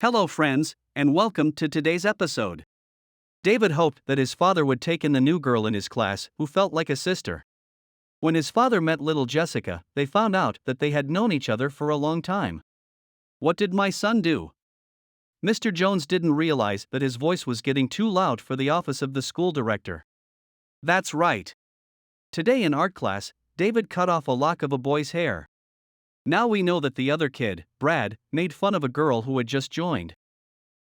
Hello, friends, and welcome to today's episode. David hoped that his father would take in the new girl in his class who felt like a sister. When his father met little Jessica, they found out that they had known each other for a long time. What did my son do? Mr. Jones didn't realize that his voice was getting too loud for the office of the school director. That's right. Today in art class, David cut off a lock of a boy's hair. Now we know that the other kid, Brad, made fun of a girl who had just joined.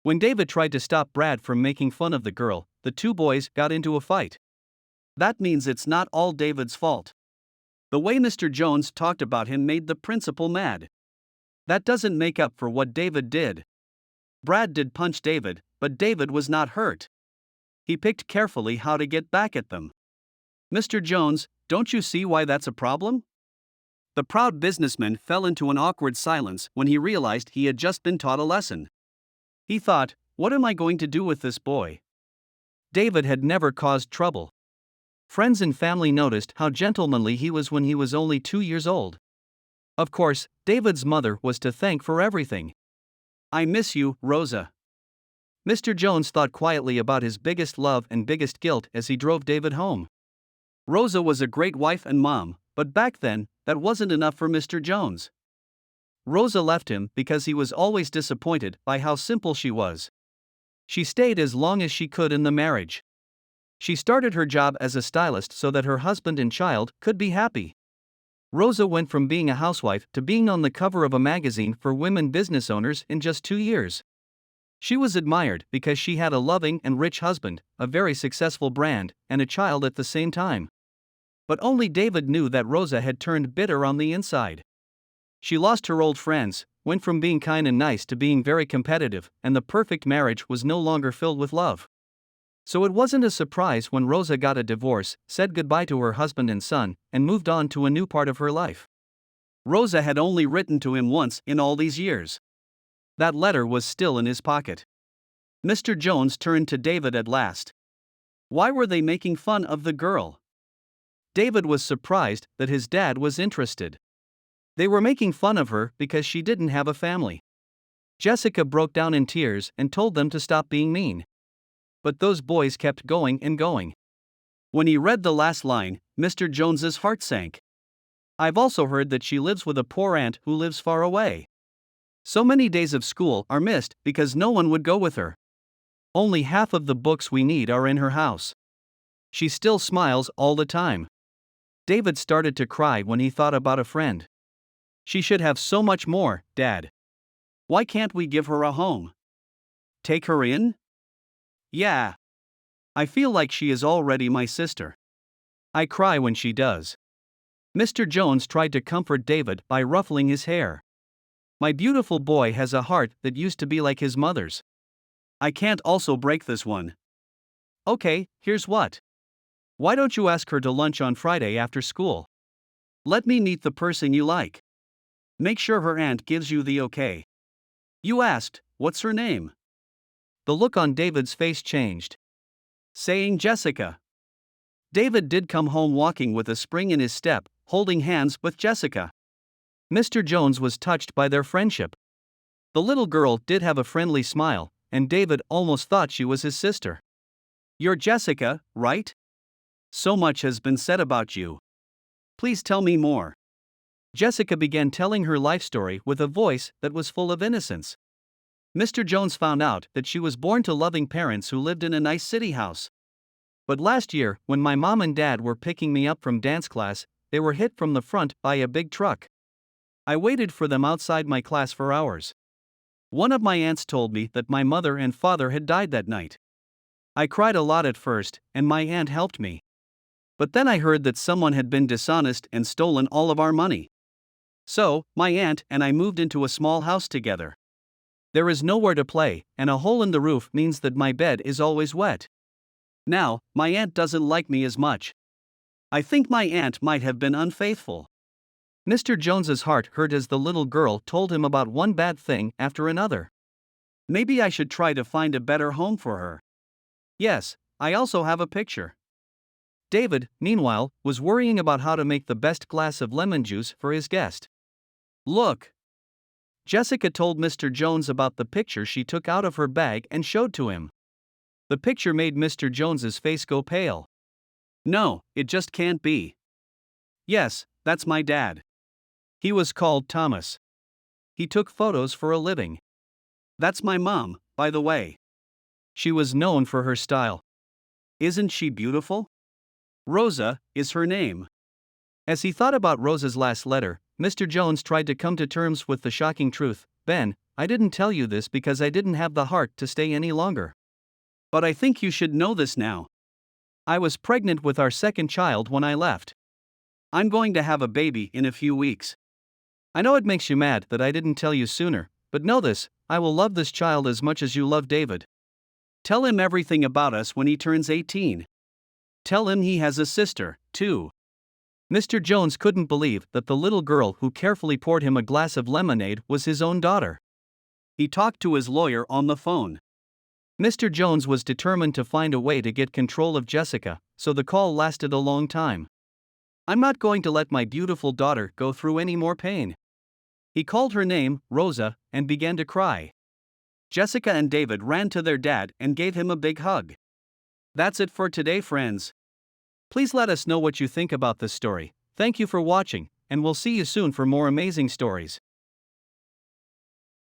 When David tried to stop Brad from making fun of the girl, the two boys got into a fight. That means it's not all David's fault. The way Mr. Jones talked about him made the principal mad. That doesn't make up for what David did. Brad did punch David, but David was not hurt. He picked carefully how to get back at them. Mr. Jones, don't you see why that's a problem? The proud businessman fell into an awkward silence when he realized he had just been taught a lesson. He thought, what am I going to do with this boy? David had never caused trouble. Friends and family noticed how gentlemanly he was when he was only 2 years old. Of course, David's mother was to thank for everything. I miss you, Rosa. Mr. Jones thought quietly about his biggest love and biggest guilt as he drove David home. Rosa was a great wife and mom, but back then, that wasn't enough for Mr. Jones. Rosa left him because he was always disappointed by how simple she was. She stayed as long as she could in the marriage. She started her job as a stylist so that her husband and child could be happy. Rosa went from being a housewife to being on the cover of a magazine for women business owners in just 2 years. She was admired because she had a loving and rich husband, a very successful brand, and a child at the same time. But only David knew that Rosa had turned bitter on the inside. She lost her old friends, went from being kind and nice to being very competitive, and the perfect marriage was no longer filled with love. So it wasn't a surprise when Rosa got a divorce, said goodbye to her husband and son, and moved on to a new part of her life. Rosa had only written to him once in all these years. That letter was still in his pocket. Mr. Jones turned to David at last. Why were they making fun of the girl? David was surprised that his dad was interested. They were making fun of her because she didn't have a family. Jessica broke down in tears and told them to stop being mean. But those boys kept going and going. When he read the last line, Mr. Jones's heart sank. I've also heard that she lives with a poor aunt who lives far away. So many days of school are missed because no one would go with her. Only half of the books we need are in her house. She still smiles all the time. David started to cry when he thought about a friend. She should have so much more, Dad. Why can't we give her a home? Take her in? Yeah. I feel like she is already my sister. I cry when she does. Mr. Jones tried to comfort David by ruffling his hair. My beautiful boy has a heart that used to be like his mother's. I can't also break this one. Okay, here's what. Why don't you ask her to lunch on Friday after school? Let me meet the person you like. Make sure her aunt gives you the okay. You asked, what's her name? The look on David's face changed. Saying Jessica. David did come home walking with a spring in his step, holding hands with Jessica. Mr. Jones was touched by their friendship. The little girl did have a friendly smile, and David almost thought she was his sister. You're Jessica, right? So much has been said about you. Please tell me more. Jessica began telling her life story with a voice that was full of innocence. Mr. Jones found out that she was born to loving parents who lived in a nice city house. But last year, when my mom and dad were picking me up from dance class, they were hit from the front by a big truck. I waited for them outside my class for hours. One of my aunts told me that my mother and father had died that night. I cried a lot at first, and my aunt helped me. But then I heard that someone had been dishonest and stolen all of our money. So, my aunt and I moved into a small house together. There is nowhere to play, and a hole in the roof means that my bed is always wet. Now, my aunt doesn't like me as much. I think my aunt might have been unfaithful. Mr. Jones's heart hurt as the little girl told him about one bad thing after another. Maybe I should try to find a better home for her. Yes, I also have a picture. David, meanwhile, was worrying about how to make the best glass of lemon juice for his guest. Look! Jessica told Mr. Jones about the picture she took out of her bag and showed to him. The picture made Mr. Jones's face go pale. No, it just can't be. Yes, that's my dad. He was called Thomas. He took photos for a living. That's my mom, by the way. She was known for her style. Isn't she beautiful? Rosa is her name. As he thought about Rosa's last letter, Mr. Jones tried to come to terms with the shocking truth. Ben, I didn't tell you this because I didn't have the heart to stay any longer. But I think you should know this now. I was pregnant with our second child when I left. I'm going to have a baby in a few weeks. I know it makes you mad that I didn't tell you sooner, but know this, I will love this child as much as you love David. Tell him everything about us when he turns 18. Tell him he has a sister, too. Mr. Jones couldn't believe that the little girl who carefully poured him a glass of lemonade was his own daughter. He talked to his lawyer on the phone. Mr. Jones was determined to find a way to get control of Jessica, so the call lasted a long time. I'm not going to let my beautiful daughter go through any more pain. He called her name, Rosa, and began to cry. Jessica and David ran to their dad and gave him a big hug. That's it for today, friends. Please let us know what you think about this story. Thank you for watching, and we'll see you soon for more amazing stories.